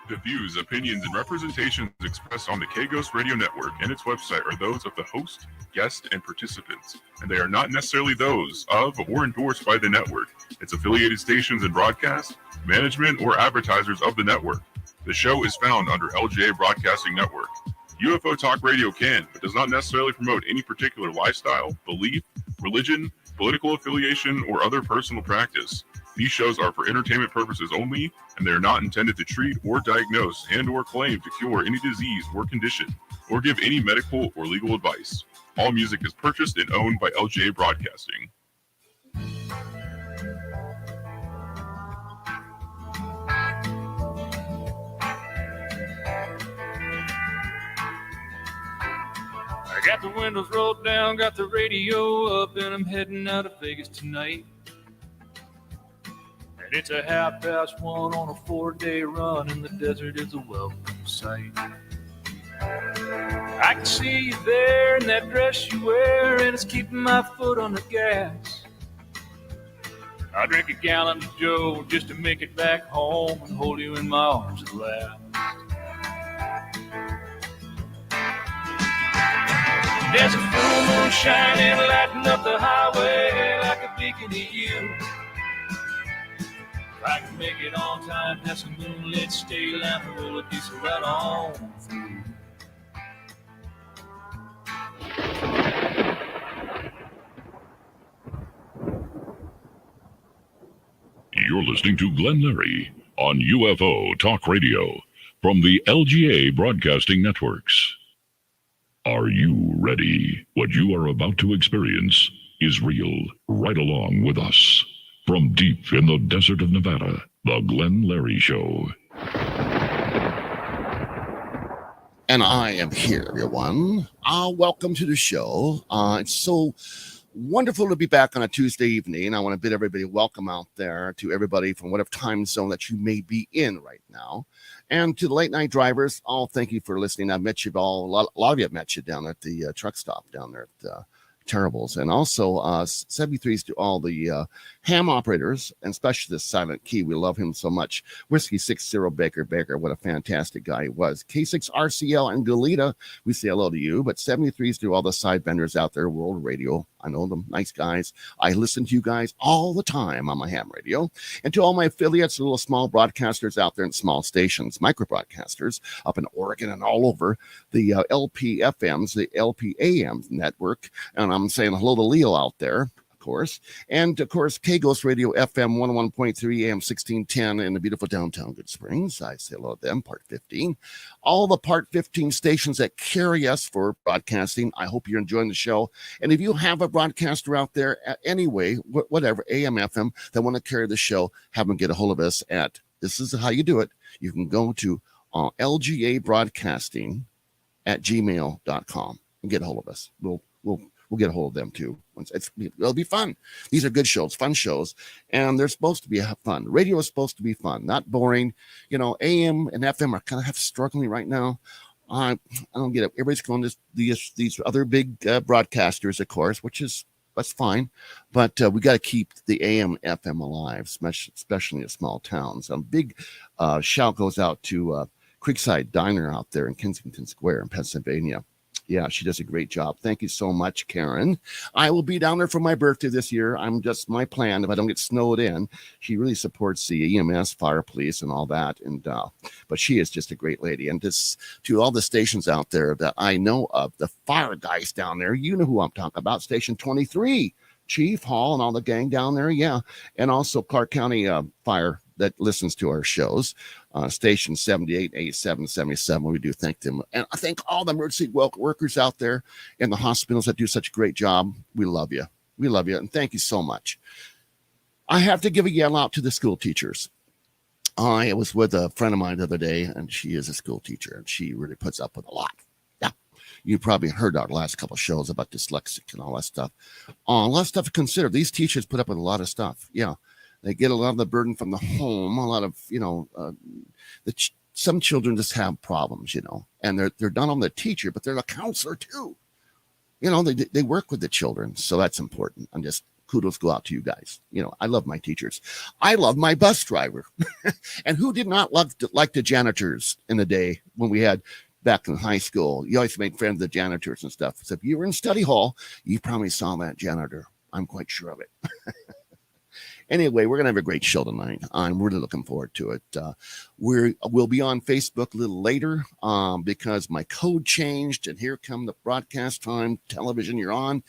The views, opinions, and representations expressed on the K-Ghost Radio Network and its website are those of the host, guest, and participants, and they are not necessarily those of or endorsed by the network, its affiliated stations and broadcasts, management, or advertisers of the network. The show is found under LGA Broadcasting Network. UFO Talk Radio can, but does not necessarily promote any particular lifestyle, belief, religion, political affiliation, or other personal practice. These shows are for entertainment purposes only, and they are not intended to treat or diagnose and or claim to cure any disease or condition, or give any medical or legal advice. All music is purchased and owned by LGA Broadcasting. I got the windows rolled down, got the radio up, and I'm heading out of Vegas tonight. And it's a 1:30 on a 4-day run, and the desert is a welcome sight. I can see you there in that dress you wear, and it's keeping my foot on the gas. I drink a gallon of Joe just to make it back home and hold you in my arms at last. There's a full moon shining, lighting up the highway like a beacon to you. If I can make it on time, past a moonlit state line, roll a diesel right on through. You're listening to Glenn Larry on UFO Talk Radio from the LGA Broadcasting Networks. Are you ready? What you are about to experience is real. Right along with us. From deep in the desert of Nevada, the Glenn Larry Show. And I am here, everyone. Welcome to the show. It's so wonderful to be back on a Tuesday evening. I want to bid everybody welcome out there to everybody from whatever time zone that you may be in right now. And to the late night drivers, thank you for listening. I've met you all. A lot of you have met you down at the truck stop down there at Terribles. And also 73s to all the ham operators, and especially the Silent Key. We love him so much. Whiskey 60 Baker, what a fantastic guy he was. K6RCL and Galita, we say hello to you. But 73s to all the side vendors out there, World Radio. I know them, nice guys. I listen to you guys all the time on my ham radio. And to all my affiliates, little small broadcasters out there in small stations, micro broadcasters up in Oregon and all over, the LPFMs, the LPAM network. And I'm saying hello to Leo out there, of course. And, of course, K-Ghost Radio FM 101.3 AM 1610 in the beautiful downtown Good Springs. I say hello to them, Part 15. All the Part 15 stations that carry us for broadcasting. I hope you're enjoying the show. And if you have a broadcaster out there, anyway, whatever, AM, FM, that want to carry the show, have them get a hold of us at, this is how you do it. You can go to LGA Broadcasting at gmail.com and get a hold of us. We'll get a hold of them too. It'll be fun. These are good shows, fun shows, and they're supposed to be fun. Radio is supposed to be fun, not boring. You know, AM and FM are kind of struggling right now. I don't get it. Everybody's going to these other big broadcasters, of course, that's fine, but we got to keep the AM, FM alive, especially in small towns. A big shout goes out to Creekside Diner out there in Kensington Square in Pennsylvania. Yeah, she does a great job. Thank you so much, Karen. I will be down there for my birthday this year. My plan, if I don't get snowed in. She really supports the EMS, fire, police, and all that. And but she is just a great lady. And just to all the stations out there that I know of, the fire guys down there, you know who I'm talking about, Station 23, Chief Hall and all the gang down there, yeah. And also Clark County Fire that listens to our shows, station 78, 87, 77. We do thank them. And I thank all the emergency workers out there in the hospitals that do such a great job. We love you. We love you. And thank you so much. I have to give a yell out to the school teachers. I was with a friend of mine the other day, and she is a school teacher, and she really puts up with a lot. Yeah. You probably heard our last couple of shows about dyslexic and all that stuff. A lot of stuff to consider. These teachers put up with a lot of stuff. Yeah. They get a lot of the burden from the home. A lot of, some children just have problems, and they're not only the teacher, but they're the counselor too. They work with the children. So that's important. I'm just kudos go out to you guys. I love my teachers. I love my bus driver. And who did not like the janitors in the day when we had back in high school? You always made friends with the janitors and stuff. So if you were in study hall, you probably saw that janitor. I'm quite sure of it. Anyway, we're going to have a great show tonight. I'm really looking forward to it. We'll be on Facebook a little later because my code changed, and here come the broadcast time. Television, you're on.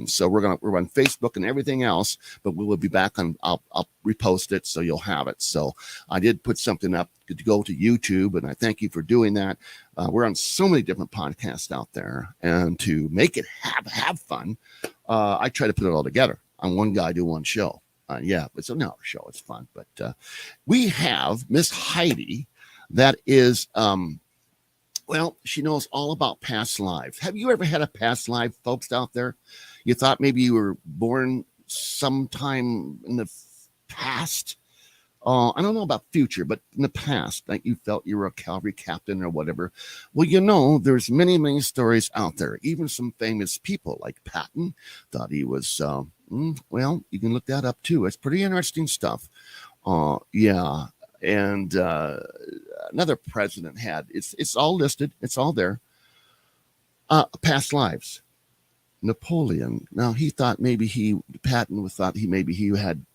So we're on Facebook and everything else, but we will be back on. I'll repost it so you'll have it. So I did put something up to go to YouTube, and I thank you for doing that. We're on so many different podcasts out there, and to make it have fun, I try to put it all together. I'm one guy, do one show. Yeah, it's an hour show. It's fun. But we have Miss Heidi that is, she knows all about past lives. Have you ever had a past life, folks out there? You thought maybe you were born sometime in the past? I don't know about future, but in the past, like you felt you were a cavalry captain or whatever. Well, there's many, many stories out there. Even some famous people like Patton thought he was, you can look that up too. It's pretty interesting stuff. Yeah. And another president had, it's all listed. It's all there. Past lives. Napoleon. Now he thought Patton thought he had,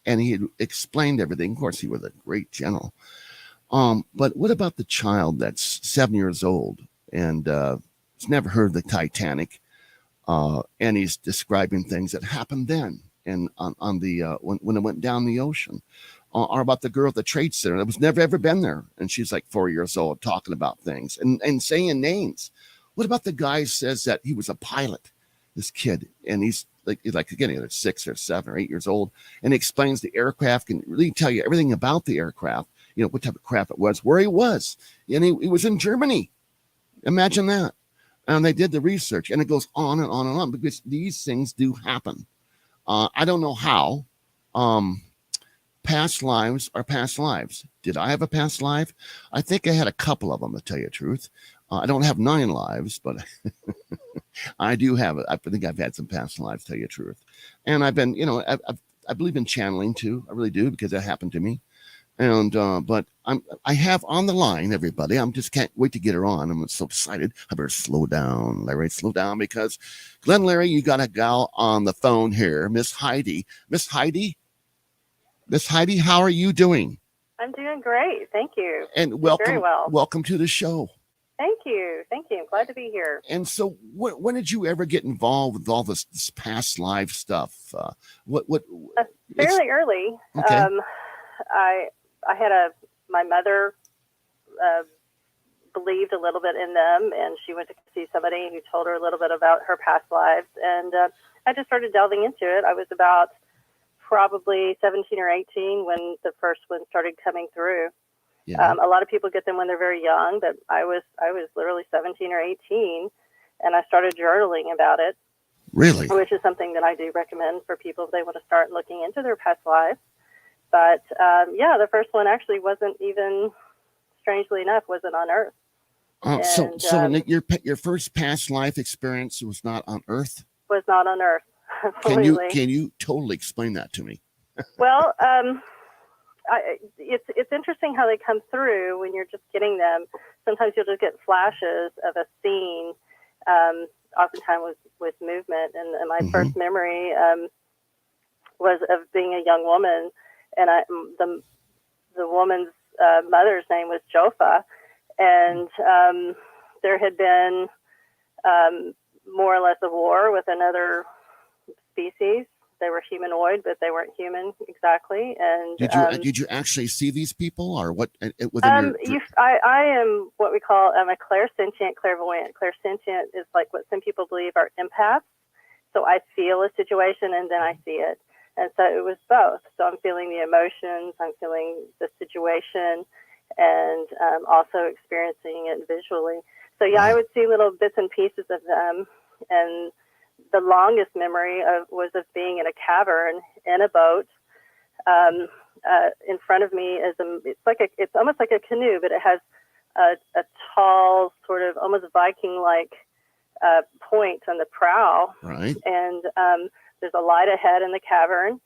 and he had explained everything. Of course, he was a great general. But what about the child that's 7 years old and has never heard of the Titanic? And he's describing things that happened then and on the when it went down the ocean. Or about the girl at the Trade Center that was never ever been there, and she's like 4 years old talking about things and saying names. What about the guy who says that he was a pilot, this kid, and he's like again, either 6 or 7 or 8 years old, and he explains the aircraft, can really tell you everything about the aircraft, what type of craft it was, where he was, and he was in Germany. Imagine that. And they did the research, and it goes on and on and on because these things do happen. I don't know how. Past lives are past lives. Did I have a past life? I think I had a couple of them, to tell you the truth. I don't have 9 lives, but I do have it. I think I've had some past lives, to tell you the truth. And I've been, I believe in channeling too. I really do, because that happened to me. And but I have on the line, everybody. I'm just can't wait to get her on. I'm so excited. I better slow down, Larry. Slow down, because Glenn, Larry, you got a gal on the phone here, Miss Heidi. Miss Heidi, how are you doing? I'm doing great, thank you. And welcome, very well. Welcome to the show. Thank you. I'm glad to be here. And so, when did you ever get involved with all this past life stuff? Fairly early. Okay. I had my mother believed a little bit in them, and she went to see somebody who told her a little bit about her past lives, and I just started delving into it. I was about probably 17 or 18 when the first one started coming through. Yeah. A lot of people get them when they're very young, but I was literally 17 or 18, and I started journaling about it. Really? Which is something that I do recommend for people if they want to start looking into their past lives. But the first one actually wasn't even, strangely enough, wasn't on Earth. Your first past life experience was not on Earth? Was not on Earth. Absolutely. Can you totally explain that to me? Well, it's interesting how they come through when you're just getting them. Sometimes you'll just get flashes of a scene, oftentimes with movement. And my first memory was of being a young woman, and the woman's mother's name was Jofa, and there had been more or less a war with another species. They were humanoid, but they weren't human exactly. And did you actually see these people, or what? I am what we call a clairsentient clairvoyant. Clairsentient is like what some people believe are empaths. So I feel a situation and then I see it. And so it was both. So I'm feeling the emotions, I'm feeling the situation, and also experiencing it visually. So yeah, I would see little bits and pieces of them. And the longest memory was of being in a cavern in a boat. In front of me is it's almost like a canoe, but it has a tall, sort of almost Viking-like point on the prow. Right. And there's a light ahead in the cavern,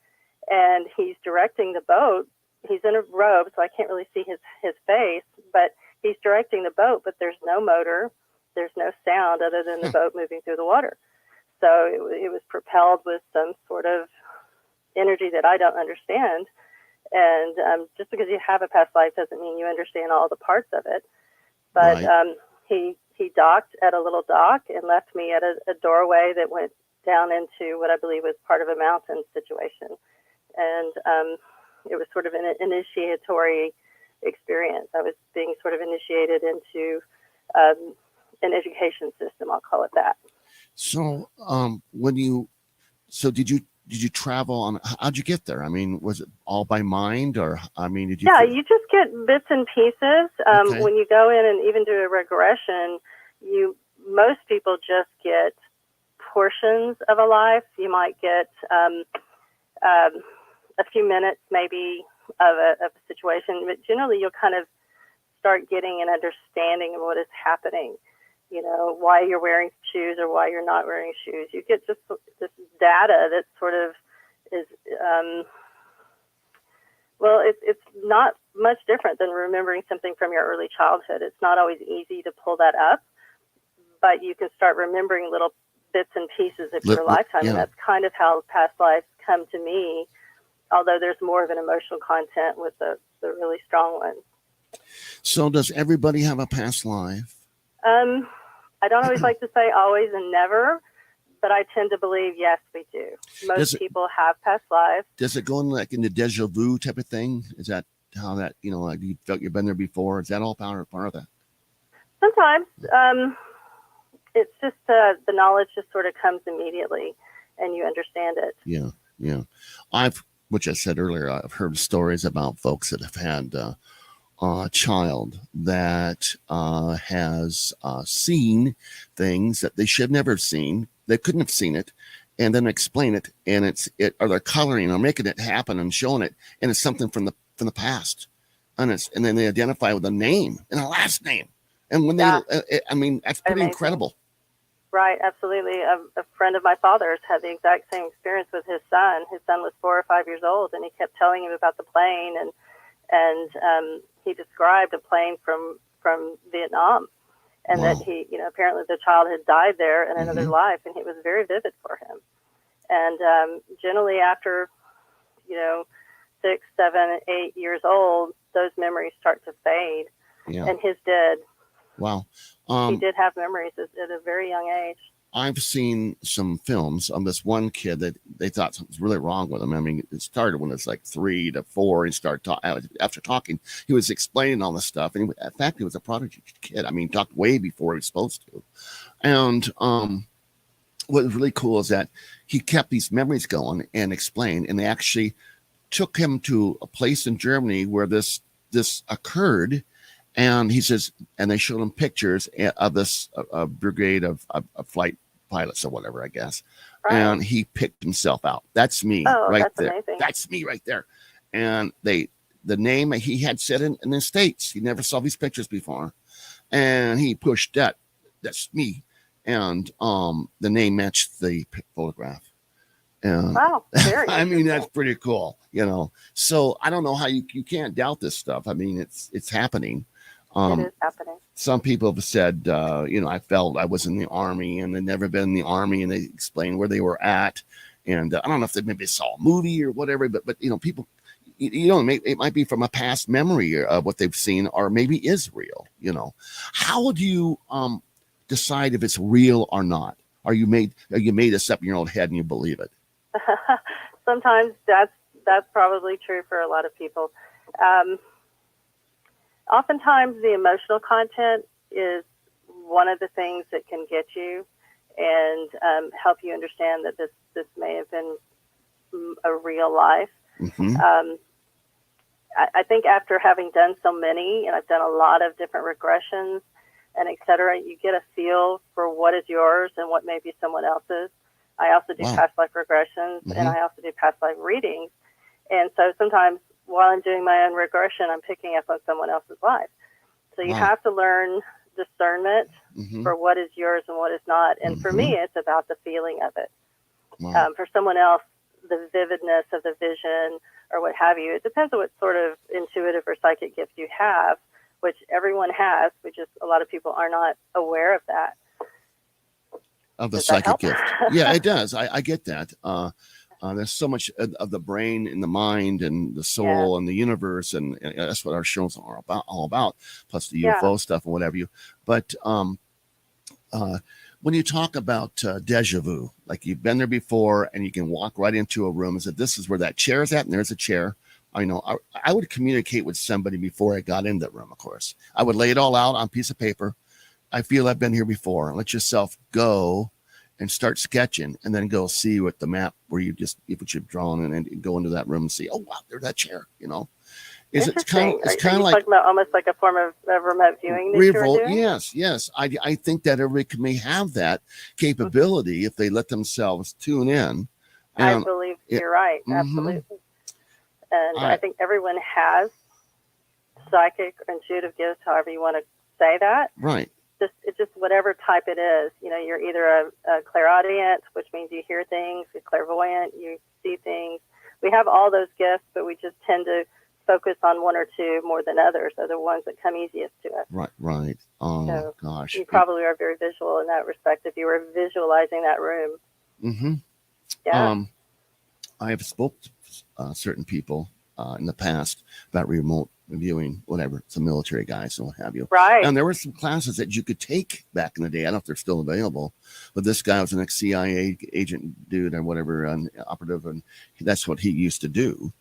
and he's directing the boat. He's in a robe, so I can't really see his face, but he's directing the boat, but there's no motor, there's no sound other than the boat moving through the water. So it was propelled with some sort of energy that I don't understand. And just because you have a past life doesn't mean you understand all the parts of it. But Right. He docked at a little dock and left me at a doorway that went down into what I believe was part of a mountain situation. And it was sort of an initiatory experience. I was being sort of initiated into an education system, I'll call it that. So did you travel on, how'd you get there? I mean, was it all by mind, or, I mean, did you? Yeah, you just get bits and pieces. Okay. When you go in and even do a regression, most people just get portions of a life. You might get a few minutes maybe of a situation, but generally you'll kind of start getting an understanding of what is happening. You know, why you're wearing shoes or why you're not wearing shoes. You get just this data that sort of is, it's not much different than remembering something from your early childhood. It's not always easy to pull that up, but you can start remembering little bits and pieces of your lifetime. Yeah. And that's kind of how past lives come to me, although there's more of an emotional content with the really strong ones. So does everybody have a past life? I don't always like to say always and never, but I tend to believe, yes, we do. Most people have past lives. Does it go in like in the deja vu type of thing? Is that how that, like you felt you've been there before? Is that all part of that? Sometimes it's just the knowledge just sort of comes immediately and you understand it. Yeah, yeah. Which I said earlier, I've heard stories about folks that have had a child that has seen things that they should never have seen. They couldn't have seen it, and then explain it, and or they're coloring or making it happen and showing it, and it's something from the past, and then they identify with a name and a last name, and when that's pretty Amazing. incredible. Right, absolutely. A friend of my father's had the exact same experience with his son. His son was 4 or 5 years old, and he kept telling him about the plane, and he described a plane from Vietnam, and Wow. that he, apparently the child had died there in another life, and it was very vivid for him. And generally after, 6, 7, 8 years old, those memories start to fade. Yeah. And his did. Wow. He did have memories at a very young age. I've seen some films on this one kid that they thought something was really wrong with him. I mean, it started when it's like 3 to 4. He started after talking, he was explaining all this stuff. And in fact, he was a prodigy kid. I mean, he talked way before he was supposed to. And what was really cool is that he kept these memories going and explained, and they actually took him to a place in Germany where this occurred. And he says, and they showed him pictures of this brigade of flight pilots or whatever, I guess. Right. And he picked himself out. That's me that's there. Amazing. That's me right there. And the name he had said in the States, he never saw these pictures before. And he pushed that's me. And the name matched the photograph. And wow, very I mean, that's pretty cool, So I don't know how you can't doubt this stuff. I mean, it's happening. It is happening. Some people have said, I felt I was in the Army and they'd never been in the Army, and they explained where they were at. And I don't know if they maybe saw a movie or whatever, but people, it might be from a past memory of what they've seen, or maybe is real. How would you decide if it's real or not? Are you made this up in your own head and you believe it? Sometimes that's probably true for a lot of people. Oftentimes the emotional content is one of the things that can get you and help you understand that this may have been a real life. Mm-hmm. I think after having done so many, and I've done a lot of different regressions and et cetera, you get a feel for what is yours and what may be someone else's. I also do past life regressions, and I also do past life readings. And so sometimes while I'm doing my own regression, I'm picking up on someone else's life. So you have to learn discernment for what is yours and what is not. And for me, it's about the feeling of it. Wow. For someone else, the vividness of the vision or what have you, it depends on what sort of intuitive or psychic gift you have, which everyone has, which is a lot of people are not aware of that. Of the Does that psychic help? gift. Yeah, it does. I get that. There's so much of the brain and the mind and the soul and the universe, and that's what our shows are all about, plus the UFO stuff and whatever you. But when you talk about deja vu, like you've been there before and you can walk right into a room and say, this is where that chair is at, and there's a chair. I know I would communicate with somebody before I got in that room, of course. I would lay it all out on a piece of paper. I feel I've been here before. Let yourself go and start sketching, and then go see with the map where you just what you've drawn, and then go into that room and see, oh wow, there's that chair. It's kind of like talking about almost like a form of remote viewing that you're doing? Yes. I think that everybody may have that capability if they let themselves tune in. I believe you're right. Absolutely. And I think everyone has psychic or intuitive gifts, however you want to say that. Right. It's just whatever type it is. You're either a clairaudient, which means you hear things, a clairvoyant, you see things. We have all those gifts, but we just tend to focus on one or two more than others. They're the ones that come easiest to us. Right. Oh, gosh. You probably are very visual in that respect if you were visualizing that room. Mm-hmm. Yeah. I have spoke to certain people in the past about remote viewing, whatever, some military guys and what have you. Right. And there were some classes that you could take back in the day. I don't know if they're still available, but this guy was an ex-CIA agent dude or whatever, an operative, and that's what he used to do.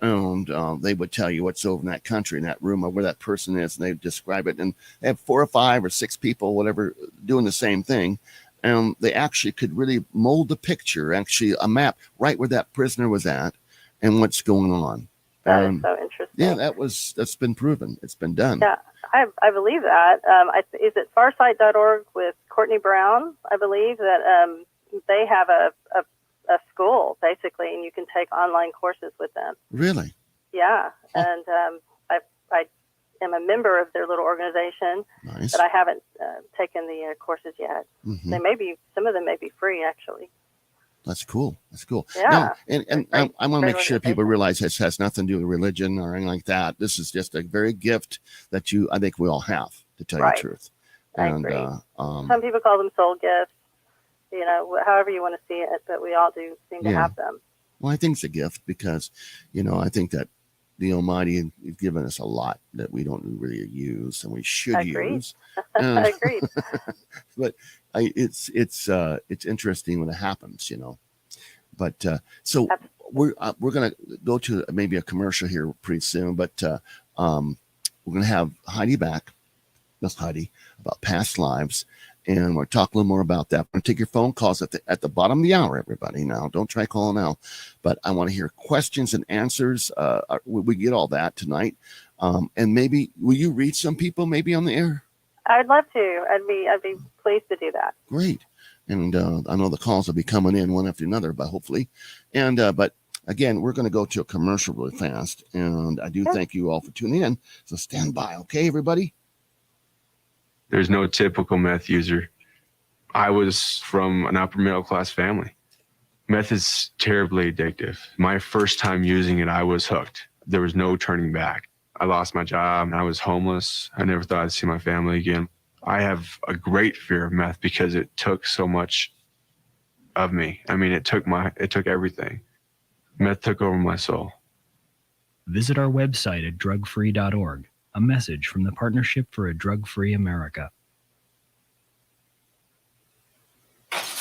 And they would tell you what's over in that country, in that room, or where that person is, and they describe it. And they have 4 or 5 or 6 people, whatever, doing the same thing. And they actually could really mold the picture, actually a map right where that prisoner was at and what's going on. That is so interesting. Yeah, that's been proven. It's been done. Yeah, I believe that. Is it farsight.org with Courtney Brown? I believe that they have a school, basically, and you can take online courses with them. Really? Yeah, and I am a member of their little organization, nice. But I haven't taken the courses yet. Mm-hmm. Some of them may be free, actually. That's cool. Yeah. Now, and I want to make sure people realize this has nothing to do with religion or anything like that. This is just a very gift that I think we all have, to tell you the truth. I agree. Some people call them soul gifts, however you want to see it, but we all do seem to have them. Well, I think it's a gift because, I think that the Almighty has given us a lot that we don't really use and we should use. I agree. But it's interesting when it happens, But so we're going to go to maybe a commercial here pretty soon, but we're going to have Heidi back, Miss Heidi, about past lives. And we'll talk a little more about that. I'm going to take your phone calls at the bottom of the hour, everybody. Now, don't try calling now. But I want to hear questions and answers. We get all that tonight. And maybe, will you read some people maybe on the air? I'd love to. I'd be pleased to do that. Great. And I know the calls will be coming in one after another, but hopefully. And but again, we're going to go to a commercial really fast. And I do thank you all for tuning in. So stand by, okay, everybody? There's no typical meth user. I was from an upper middle class family. Meth is terribly addictive. My first time using it, I was hooked. There was no turning back. I lost my job. I was homeless. I never thought I'd see my family again. I have a great fear of meth because it took so much of me. I mean, it took everything. Meth took over my soul. Visit our website at drugfree.org. A message from the Partnership for a Drug-Free America.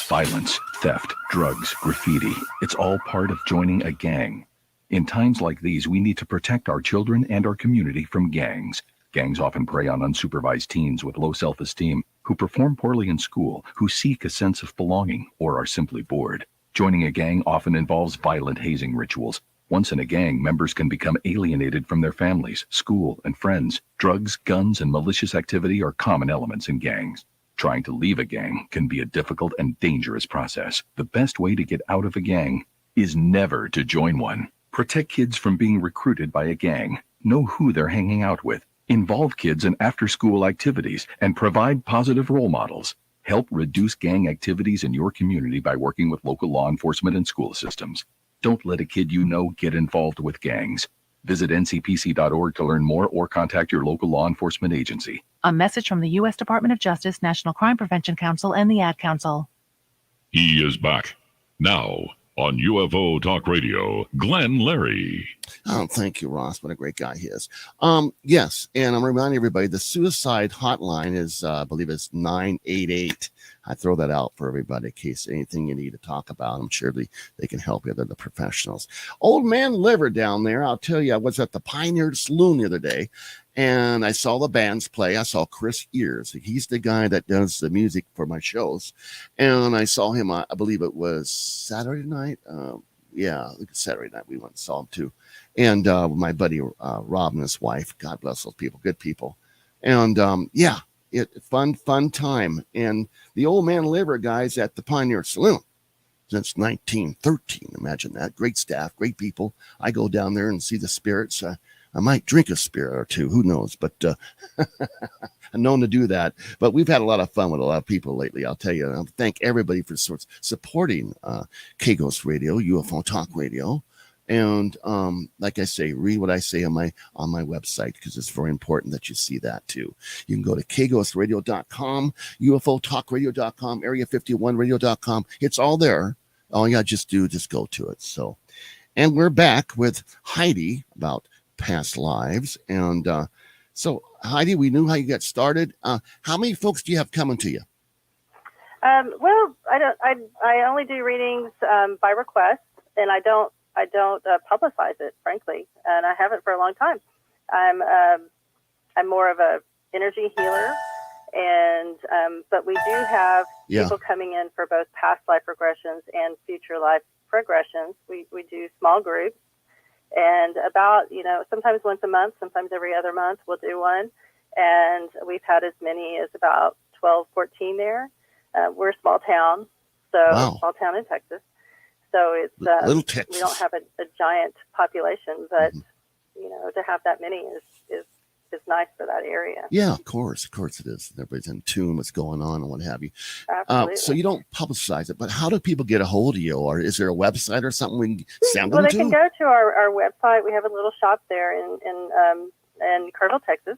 Violence, theft, drugs, graffiti. It's all part of joining a gang. In times like these, we need to protect our children and our community from gangs. Gangs often prey on unsupervised teens with low self-esteem, who perform poorly in school, who seek a sense of belonging, or are simply bored. Joining a gang often involves violent hazing rituals. Once in a gang, members can become alienated from their families, school, and friends. Drugs, guns, and malicious activity are common elements in gangs. Trying to leave a gang can be a difficult and dangerous process. The best way to get out of a gang is never to join one. Protect kids from being recruited by a gang. Know who they're hanging out with. Involve kids in after-school activities and provide positive role models. Help reduce gang activities in your community by working with local law enforcement and school systems. Don't let a kid you know get involved with gangs. Visit ncpc.org to learn more or contact your local law enforcement agency. A message from the U.S. Department of Justice, National Crime Prevention Council, and the Ad Council. He is back. Now, on UFO Talk Radio, Glenn Larry. Oh, thank you, Ross. What a great guy he is. Yes, and I'm reminding everybody the suicide hotline is, I believe it's 988. I throw that out for everybody in case anything you need to talk about. I'm sure they can help you. They're the professionals. Old Man Liver down there. I'll tell you, I was at the Pioneer Saloon the other day, and I saw the bands play. I saw Chris Ears. He's the guy that does the music for my shows. And I saw him, I believe it was Saturday night. Saturday night we went and saw him too. And my buddy Rob and his wife, God bless those people, good people. And fun time. And the Old Man Liver guys at the Pioneer Saloon since 1913. Imagine that. Great staff, great people. I go down there and see the spirits. I might drink a spirit or two, who knows, but I'm known to do that. But we've had a lot of fun with a lot of people lately, I'll tell you. And I thank everybody for supporting K-Ghost Radio, UFO Talk Radio. And like I say, read what I say on my website, because it's very important that you see that too. You can go to kghostradio.com, ufotalkradio.com, area51radio.com. It's all there. All you got to just go to it. So, and we're back with Heidi about past lives. And so Heidi, we knew how you got started. How many folks do you have coming to you? Well, I only do readings by request, and I don't publicize it, frankly, and I haven't for a long time. I'm more of a energy healer, and but we do have people coming in for both past life regressions and future life progressions. We do small groups. And about, sometimes once a month, sometimes every other month, we'll do one. And we've had as many as about 12, 14 there. We're a small town, small town in Texas. So it's little Texas. We don't have a giant population, but to have that many is nice for that area. Yeah, of course it is. Everybody's in tune what's going on and what have you. Absolutely. So you don't publicize it, but how do people get a hold of you? Or is there a website or something we can send them Well, to? they can go to our website. We have a little shop there in Kerrville, Texas,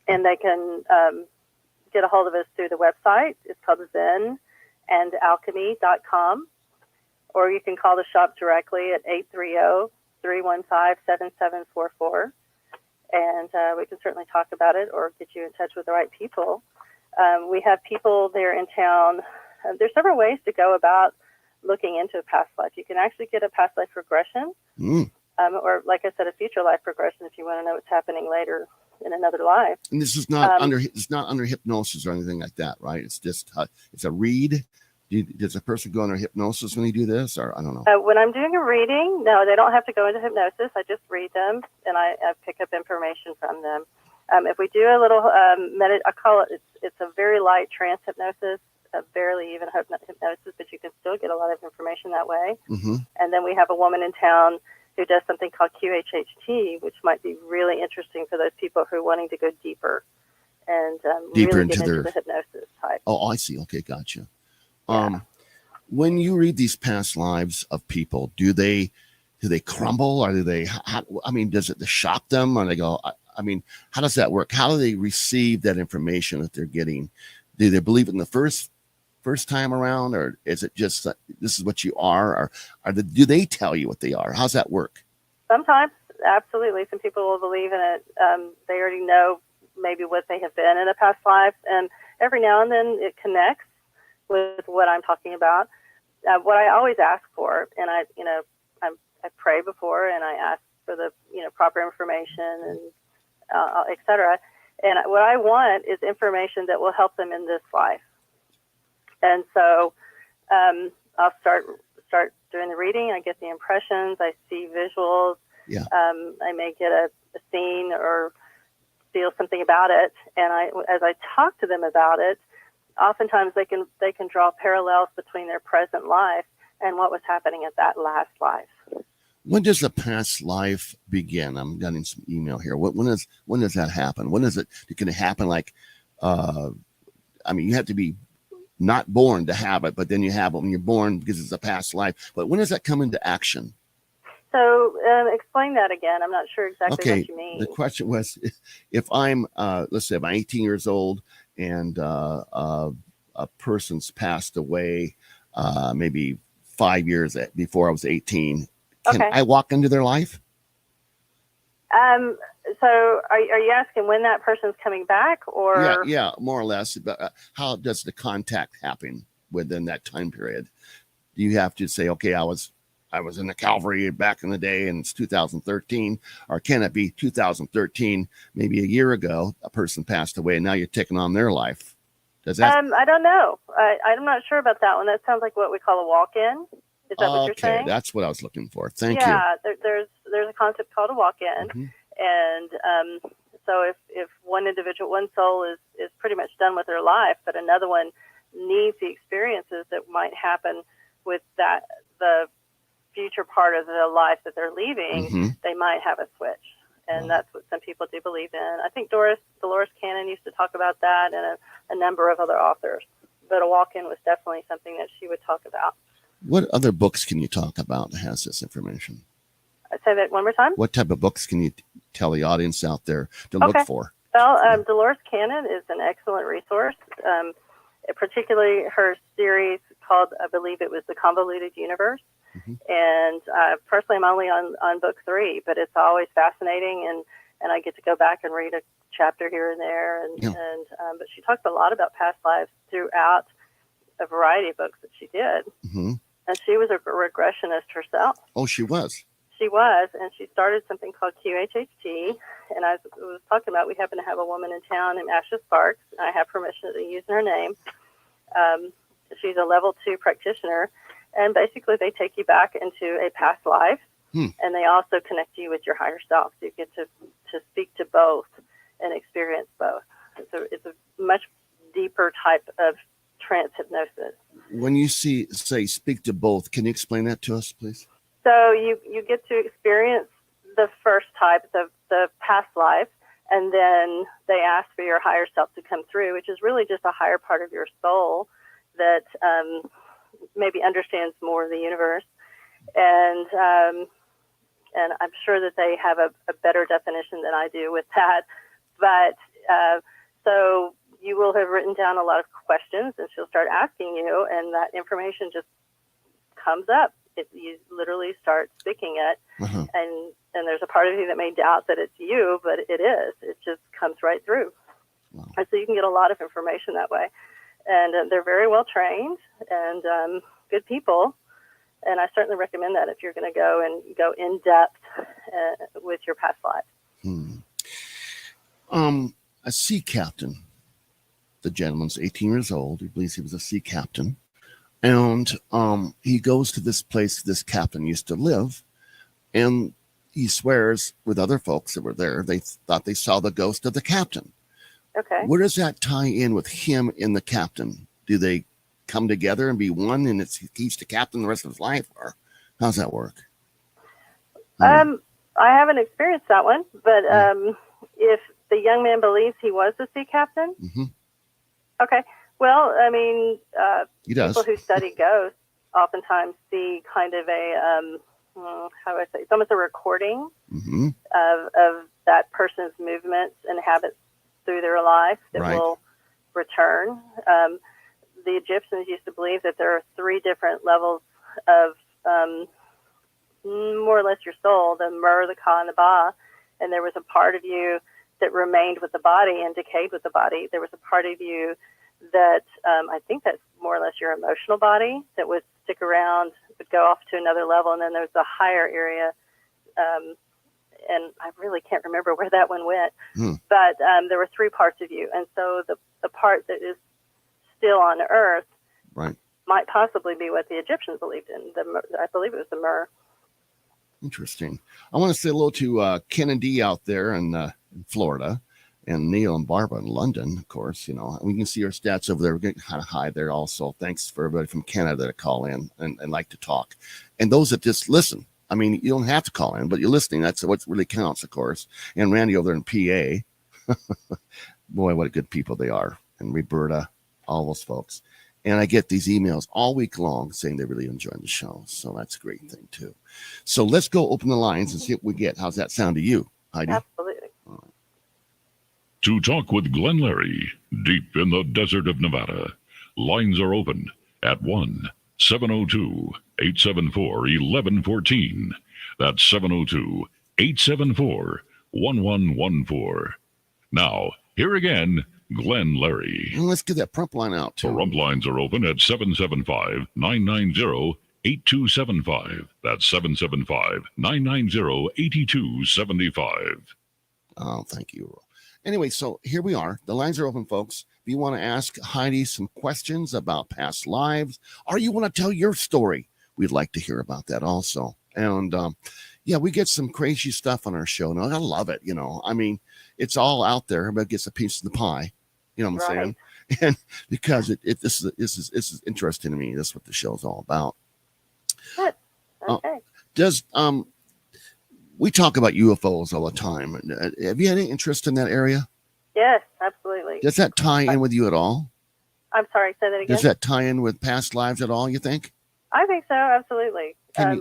and they can get a hold of us through the website. It's called zenandalchemy.com, or you can call the shop directly at 830-315-7744. And we can certainly talk about it or get you in touch with the right people. We have people there in town. There's several ways to go about looking into a past life. You can actually get a past life regression, or like I said, a future life regression if you want to know what's happening later in another life. And this is not it's not under hypnosis or anything like that, right? It's just it's a read. Does a person go under hypnosis when they do this, or I don't know? When I'm doing a reading, no, they don't have to go into hypnosis. I just read them, and I pick up information from them. If we do a little I call it, it's a very light trance hypnosis, barely even hypnosis, but you can still get a lot of information that way. Mm-hmm. And then we have a woman in town who does something called QHHT, which might be really interesting for those people who are wanting to go deeper and deeper really into get into the hypnosis type. Oh, I see. Okay, gotcha. When you read these past lives of people, do they crumble, or do they? Does it shock them, or they go? How does that work? How do they receive that information that they're getting? Do they believe it in the first time around, or is it just that this is what you are, or do they tell you what they are? How's that work? Sometimes, absolutely. Some people will believe in it. They already know maybe what they have been in a past life, and every now and then it connects with what I'm talking about. What I always ask for, and I pray before, and I ask for the proper information and etc. And what I want is information that will help them in this life. And so I'll start doing the reading. I get the impressions. I see visuals. Yeah. I may get a scene or feel something about it, and as I talk to them about it, oftentimes they can draw parallels between their present life and what was happening at that last life. When does the past life begin? I'm getting some email here. When does that happen? When is it? Can it happen like? You have to be not born to have it, but then you have it when you're born because it's a past life. But when does that come into action? So explain that again. I'm not sure exactly what you mean. The question was, if I'm, let's say, I'm 18 years old and a person's passed away maybe 5 years before I was 18, can I walk into their life? So are you asking when that person's coming back, or? Yeah, more or less. But how does the contact happen within that time period? Do you have to say, okay, I was in the cavalry back in the day and it's 2013, or can it be 2013, maybe a year ago, a person passed away and now you're taking on their life? Does that? I don't know. I'm not sure about that one. That sounds like what we call a walk-in. Is that what you're saying? Okay, that's what I was looking for. Thank you. Yeah, there's a concept called a walk-in, and so if one soul is pretty much done with their life, but another one needs the experiences that might happen with the future part of the life that they're leaving, they might have a switch. And that's what some people do believe in. I think Dolores Cannon used to talk about that, and a number of other authors. But a walk-in was definitely something that she would talk about. What other books can you talk about that has this information? Say that one more time. What type of books can you tell the audience out there to look for? Well, Dolores Cannon is an excellent resource, particularly her series called, I believe it was The Convoluted Universe. And personally, I'm only on book 3, but it's always fascinating, and I get to go back and read a chapter here and there. But she talks a lot about past lives throughout a variety of books that she did. And she was a regressionist herself. Oh, she was. She was, and she started something called QHHT. And I was talking about, we happen to have a woman in town named Asha Sparks. I have permission to use her name. She's a level 2 practitioner. And basically, they take you back into a past life, and they also connect you with your higher self. So you get to speak to both and experience both. It's a much deeper type of trance hypnosis. When you say speak to both, can you explain that to us, please? So you get to experience the first type, the past life, and then they ask for your higher self to come through, which is really just a higher part of your soul that maybe understands more of the universe, and I'm sure that they have a better definition than I do with that. But so you will have written down a lot of questions, and she'll start asking you, and that information just comes up. You literally start speaking it, and there's a part of you that may doubt that it's you, but it is. It just comes right through. Wow. And so you can get a lot of information that way. And they're very well trained and good people. And I certainly recommend that if you're going to go in depth with your past life. A sea captain. The gentleman's 18 years old. He believes he was a sea captain. And he goes to this place this captain used to live. And he swears with other folks that were there, they thought they saw the ghost of the captain. Okay. Where does that tie in with him and the captain? Do they come together and be one, and he's the captain the rest of his life, or how's that work? I haven't experienced that one, but if the young man believes he was the sea captain, okay. Well, I mean, people who study ghosts oftentimes see kind of a how do I say? It's almost a recording of that person's movements and habits through their life that will return. The Egyptians used to believe that there are 3 different levels of more or less your soul, the Mer, the Ka, and the Ba. And there was a part of you that remained with the body and decayed with the body. There was a part of you that I think that's more or less your emotional body that would stick around, would go off to another level. And then there's a higher area, and I really can't remember where that one went. But there were 3 parts of you. And so the part that is still on Earth might possibly be what the Egyptians believed in. I believe it was the Mer. Interesting. I want to say hello to Ken and Dee out there in Florida, and Neil and Barbara in London, of course. You know, we can see our stats over there. We're getting kind of high there also. Thanks for everybody from Canada that call in and like to talk. And those that just listen. I mean, you don't have to call in, but you're listening. That's what really counts, of course. And Randy over there in PA. Boy, what good people they are. And Roberta, all those folks. And I get these emails all week long saying they really enjoy the show. So that's a great thing, too. So let's go open the lines and see what we get. How's that sound to you, Heidi? Absolutely. To talk with Glenn Larry, deep in the desert of Nevada, lines are open at 1-702-874-1114. That's 702-874-1114. Now, here again, Glenn Larry. And let's get that prompt line out, too. The rump lines are open at 775-990-8275. That's 775-990-8275. Oh, thank you. Anyway, so here we are. The lines are open, folks. If you want to ask Heidi some questions about past lives, or you want to tell your story, we'd like to hear about that also. And yeah, we get some crazy stuff on our show. And I love it. You know, I mean, it's all out there. Everybody gets a piece of the pie. You know what I'm saying? And because this is interesting to me. That's what the show's all about. Good. Okay. We talk about UFOs all the time. Have you had any interest in that area? Yes, absolutely. Does that tie in with you at all? I'm sorry, say that again. Does that tie in with past lives at all, you think? I think so, absolutely. I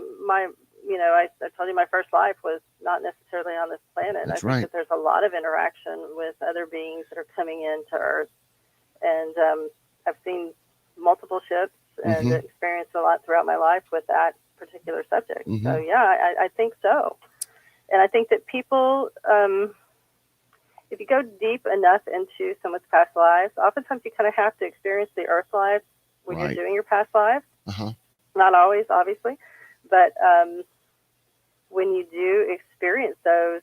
told you my first life was not necessarily on this planet. That's I think that there's a lot of interaction with other beings that are coming into Earth. And I've seen multiple ships and experienced a lot throughout my life with that particular subject. So, yeah, I think so. And I think that people, if you go deep enough into someone's past lives, oftentimes you kind of have to experience the Earth life when you're doing your past lives. Not always, obviously, but when you do experience those,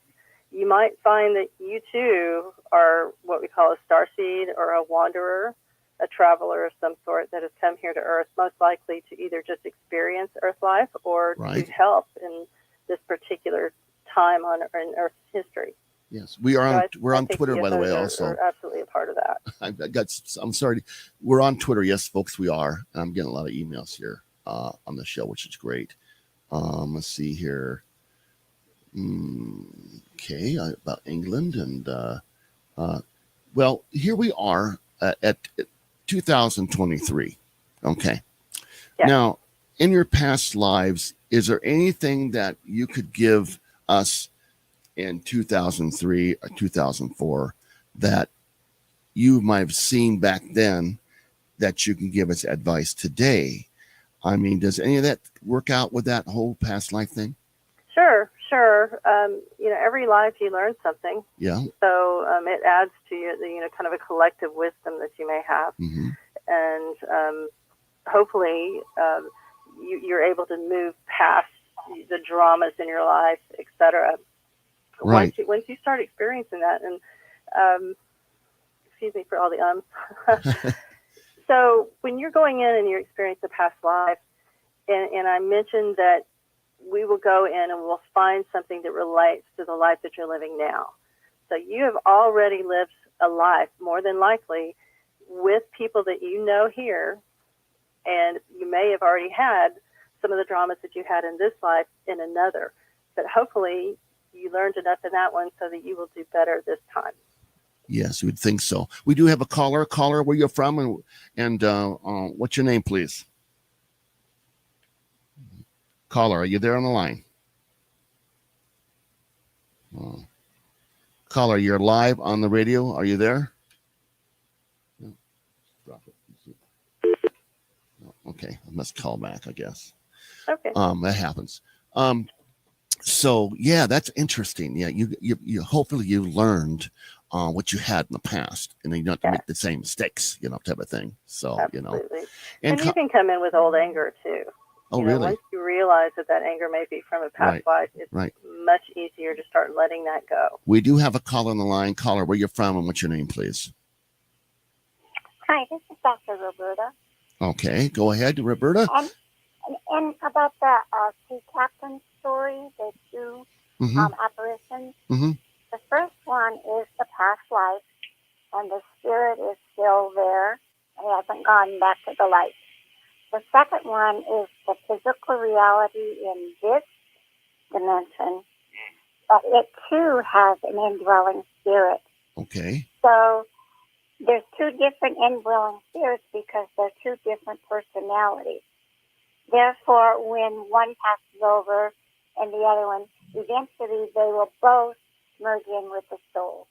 you might find that you too are what we call a starseed or a wanderer, a traveler of some sort that has come here to Earth, most likely to either just experience Earth life or to help in this particular time in Earth's history. Yes, we are. We're on Twitter, by the way. Also, are absolutely a part of that. I'm sorry. We're on Twitter. Yes, folks, we are. And I'm getting a lot of emails here on the show, which is great. Let's see here. Okay, about England and well, here we are at 2023. Okay. Yeah. Now, in your past lives, is there anything that you could give us in 2003 or 2004 that you might have seen back then that you can give us advice today? I mean, does any of that work out with that whole past life thing? Sure. Every life you learn something. Yeah. So it adds to your, kind of a collective wisdom that you may have. And hopefully you're able to move past the dramas in your life, etc. Right. Once you start experiencing that, and excuse me for all the So when you're going in and you experience the past life, and I mentioned that we will go in and we'll find something that relates to the life that you're living now. So you have already lived a life, more than likely, with people that you know here, and you may have already had some of the dramas that you had in this life in another. But hopefully you learned enough in that one so that you will do better this time. Yes, you would think so. We do have a caller. Caller, where you're from, and what's your name, please? Caller, are you there on the line? Caller, you're live on the radio. Are you there? No. Drop it. No. Okay, I must call back, I guess. Okay. That happens. So yeah, that's interesting. Yeah, you hopefully you learned what you had in the past, and then you don't have to make the same mistakes, type of thing. So absolutely. And you can come in with old anger too. Oh, really? Once you realize that anger may be from a past life, it's much easier to start letting that go. We do have a caller on the line. Caller, where you're from and what's your name, please? Hi, this is Dr. Roberta. Okay, go ahead, Roberta. And about the sea captain story, the two apparitions. The first one is the past life, and the spirit is still there. It hasn't gone back to the light. The second one is the physical reality in this dimension, but it too has an indwelling spirit. Okay. So there's two different indwelling spirits because they're two different personalities. Therefore, when one passes over and the other one, eventually they will both merge in with the soul.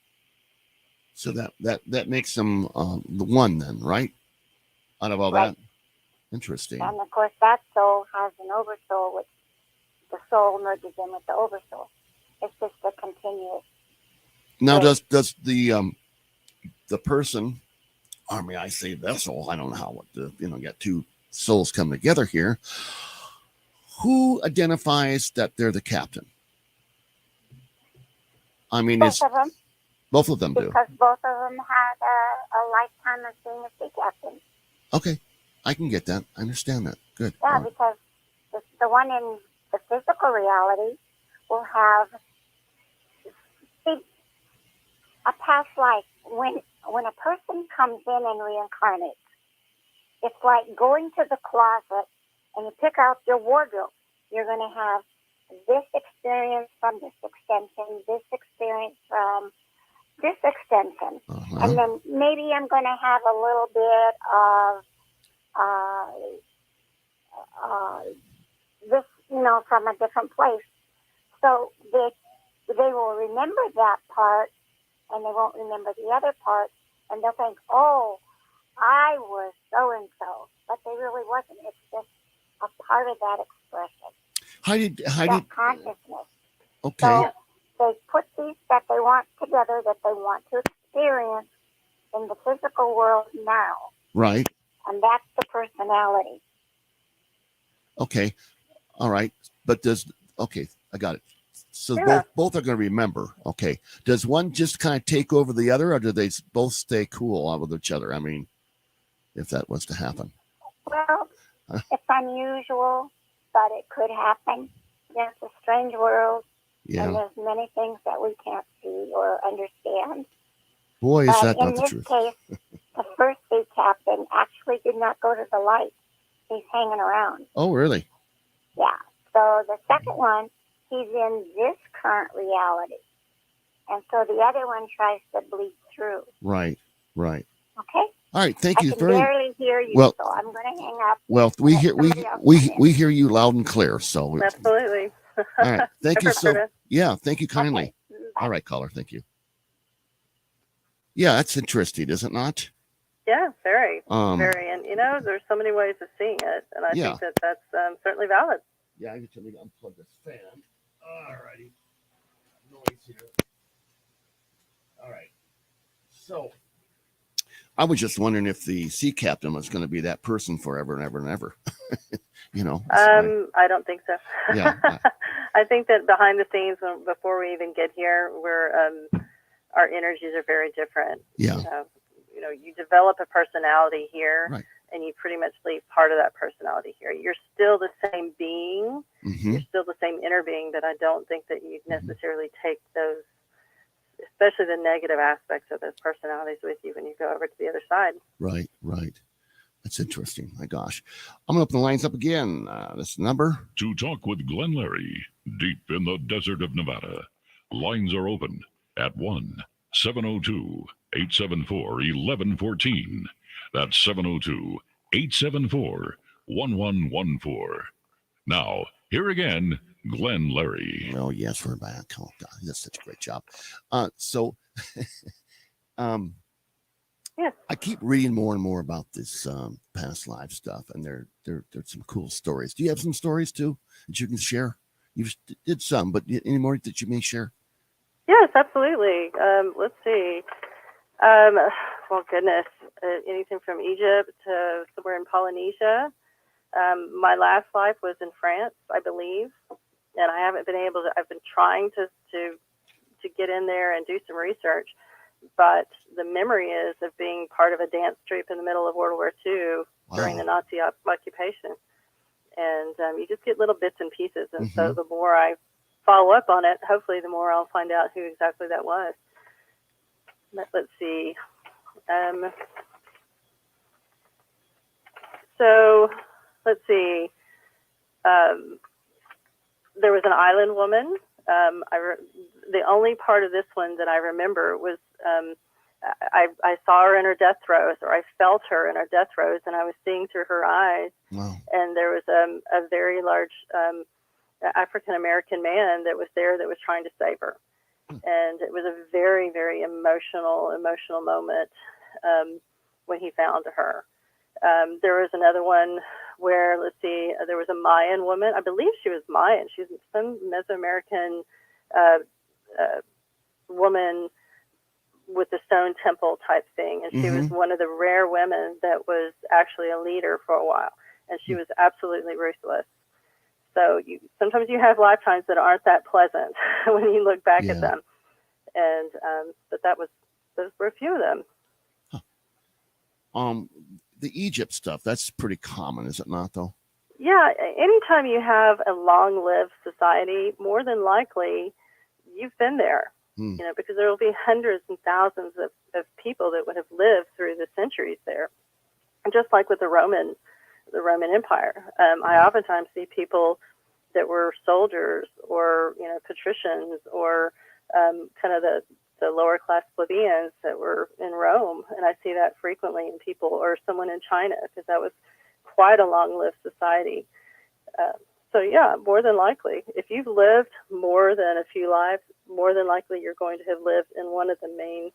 So that makes them the one then, right? Out of all Right. that? Interesting. And of course, that soul has an oversoul, which the soul merges in with the oversoul. It's just a continuous. Now, does the person, I mean, I say vessel, I don't know how got two souls come together here. Who identifies that they're the captain? I mean, both of them. Both of them do. Because both of them had a lifetime of being a sea captain. Okay, I can get that. I understand that. Good. Yeah, because the one in the physical reality will have a past life. When a person comes in and reincarnates, it's like going to the closet and you pick out your wardrobe. You're going to have this experience from this extension, this experience from this extension. Uh-huh. And then maybe I'm going to have a little bit of this, from a different place. So they will remember that part and they won't remember the other part. And they'll think, oh, I was so-and-so. But they really wasn't. It's just a part of that expression. Heidi, that consciousness. Okay. So they put these that they want together, that they want to experience in the physical world now. Right. And that's the personality. Okay. All right. But I got it. So both are going to remember. Okay. Does one just kind of take over the other, or do they both stay cool with each other? I mean, if that was to happen. Well, it's unusual, but it could happen. It's a strange world. Yeah. And there's many things that we can't see or understand. Boy, is that not the truth. In this case, the first sea captain actually did not go to the light. He's hanging around. Oh, really? Yeah. So the second one, he's in this current reality. And so the other one tries to bleed through. Right. Okay? All right, thank you. I can barely hear you, so I'm going to hang up. Well, we hear you loud and clear. So absolutely. All right, thank you thank you kindly. Okay. All right, caller, thank you. Yeah, that's interesting, is it not? Yeah, very, very, and there's so many ways of seeing it, and I think that's certainly valid. Yeah, I get to unplug this fan. All righty, noise here. All right, so. I was just wondering if the sea captain was going to be that person forever and ever and ever. I don't think so. Yeah. I think that behind the scenes, before we even get here, our energies are very different. Yeah. You develop a personality here, right, and you pretty much leave part of that personality here. You're still the same being. Mm-hmm. You're still the same inner being, but I don't think that you necessarily take those, especially the negative aspects of those personalities with you when you go over to the other side. Right. That's interesting. My gosh. I'm going to open the lines up again. This number. To talk with Glenn Larry, deep in the desert of Nevada. Lines are open at 1-702-874-1114. That's 702-874-1114. Now, here again, Glenn Larry. Oh, yes, we're back. Oh, God, he does such a great job. Yes. I keep reading more and more about this past life stuff, and there's some cool stories. Do you have some stories, too, that you can share? You did some, but any more that you may share? Yes, absolutely. Let's see. Well, goodness, anything from Egypt to somewhere in Polynesia. My last life was in France, I believe, and I haven't been able to. I've been trying to get in there and do some research, but the memory is of being part of a dance troupe in the middle of World War II during the Nazi occupation, and you just get little bits and pieces, and so the more I follow up on it, hopefully the more I'll find out who exactly that was. Let's see. So let's see. There was an island woman. The only part of this one that I remember was I saw her in her death throes, or I felt her in her death throes, and I was seeing through her eyes. Wow. And there was a very large African American man that was there that was trying to save her. And it was a very, very emotional moment when he found her. There was another one where, let's see, there was a Mayan woman. I believe she was Mayan. She was some Mesoamerican woman with the stone temple type thing. And she was one of the rare women that was actually a leader for a while. And she was absolutely ruthless. So sometimes you have lifetimes that aren't that pleasant when you look back at them. And but those were a few of them. The Egypt stuff, that's pretty common, is it not, though? Yeah, anytime you have a long-lived society, more than likely you've been there. You know, because there will be hundreds and thousands of people that would have lived through the centuries there. And just like with the Roman Empire, I oftentimes see people that were soldiers or, you know, patricians or kind of the lower class plebeians that were in Rome. And I see that frequently in people, or someone in China, because that was quite a long-lived society. So yeah, more than likely, if you've lived more than a few lives, more than likely you're going to have lived in one of the main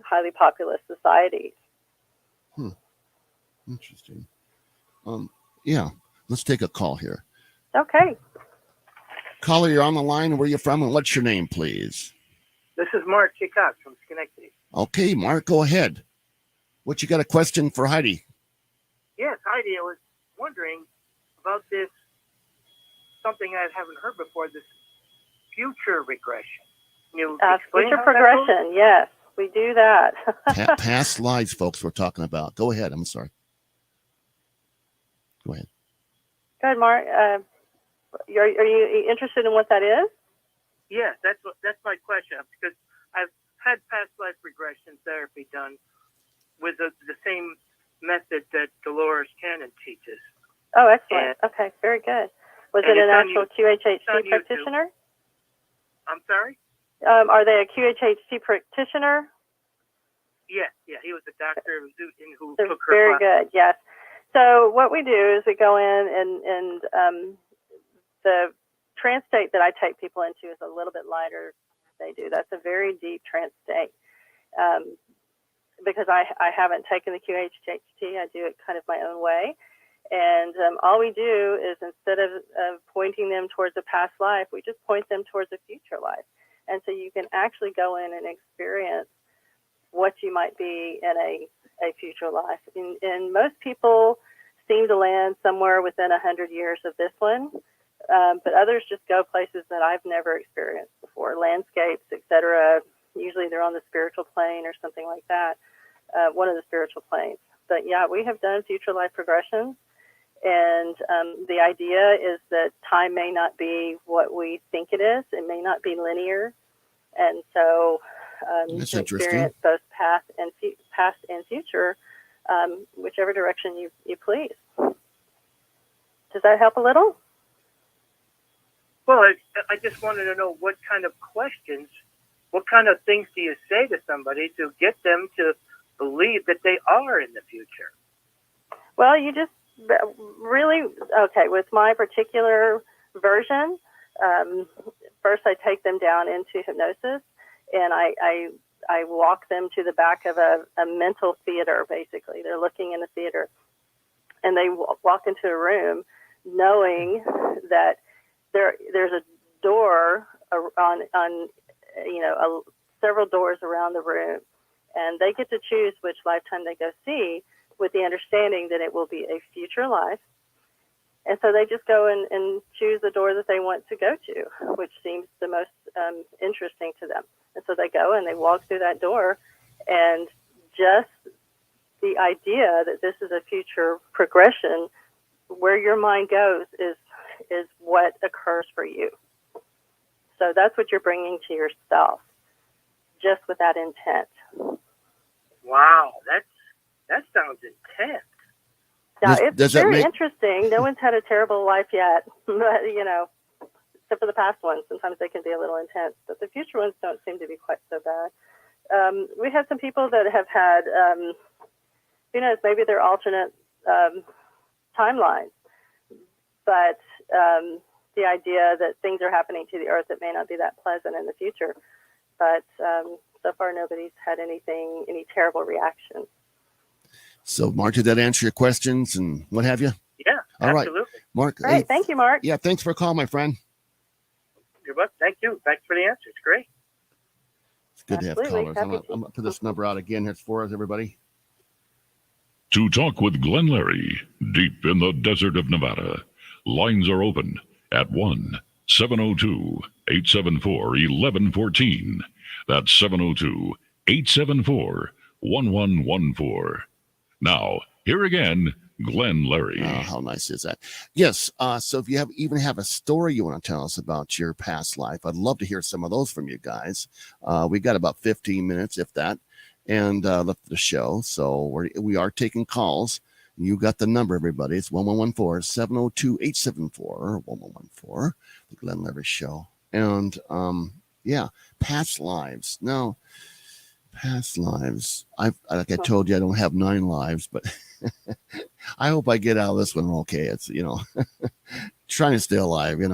highly populous societies. Interesting. Yeah, let's take a call here. Okay. Caller, you're on the line. Where are you from, and what's your name, please? This is Mark J. Cox from Schenectady. Okay, Mark, go ahead. What you got a question for Heidi? Yes, Heidi, I was wondering about this, something I haven't heard before, this future regression. Can you explain future how progression, yes, we do that. Past lives, folks, we're talking about. Go ahead. I'm sorry. Go ahead. Go ahead, Mark. Are you interested in what that is? Yes, that's my question, because I've had past life regression therapy done with the same method that Dolores Cannon teaches. Oh, excellent. Okay, very good. Was it an actual QHHT practitioner? I'm sorry? Are they a QHHT practitioner? Yeah, he was a doctor who They're took her very class. good, yes. So what we do is we go in and the trance state that I take people into is a little bit lighter than they do. That's a very deep trance state. Because I haven't taken the QHHT, I do it kind of my own way. And all we do is, instead of pointing them towards a past life, we just point them towards a future life. And so you can actually go in and experience what you might be in a future life. And most people seem to land somewhere within 100 years of this one, but others just go places that I've never experienced before, landscapes, etc. Usually they're on the spiritual plane or something like that, one of the spiritual planes. But yeah, we have done future life progressions. And the idea is that time may not be what we think it is. It may not be linear. And so you can experience both past and future, whichever direction you please. Does that help a little? Well, I just wanted to know what kind of questions, what kind of things do you say to somebody to get them to believe that they are in the future? Well, you just really, okay, with my particular version, first I take them down into hypnosis, and I walk them to the back of a mental theater, basically. They're looking in a theater, and they walk into a room knowing that there's a door on several doors around the room, and they get to choose which lifetime they go see, with the understanding that it will be a future life. And so they just go and choose the door that they want to go to, which seems the most interesting to them. And so they go and they walk through that door, and just the idea that this is a future progression, where your mind goes is what occurs for you. So that's what you're bringing to yourself, just with that intent. Wow, that sounds intense. Yeah, it's very interesting. No one's had a terrible life yet, but except for the past ones. Sometimes they can be a little intense, but the future ones don't seem to be quite so bad. We had some people that have had, who knows, maybe they're alternate timelines, but the idea that things are happening to the earth that may not be that pleasant in the future. But so far, nobody's had any terrible reaction. So, Mark, did that answer your questions and what have you? Yeah, all absolutely. Right. Mark. Great. Hey, thank you, Mark. Yeah, thanks for a call, my friend. You're welcome. Thank you. Thanks for the answer. It's great. It's good to have callers. I'm going to put this number out again. Here's for us, everybody. To talk with Glenn Larry, deep in the desert of Nevada, lines are open at 1-702-874-1114. That's 702-874-1114. Now, here again, Glenn Larry. Oh, how nice is that? Yes. So if you even have a story you want to tell us about your past life, I'd love to hear some of those from you guys. We got about 15 minutes, if that, and left the show. So we are taking calls. You got the number, everybody. It's 1114-702-874-1114, the Glenn Larry Show. And yeah, past lives. Now, past lives. Like I told you, I don't have 9 lives, but I hope I get out of this one okay. It's, trying to stay alive, I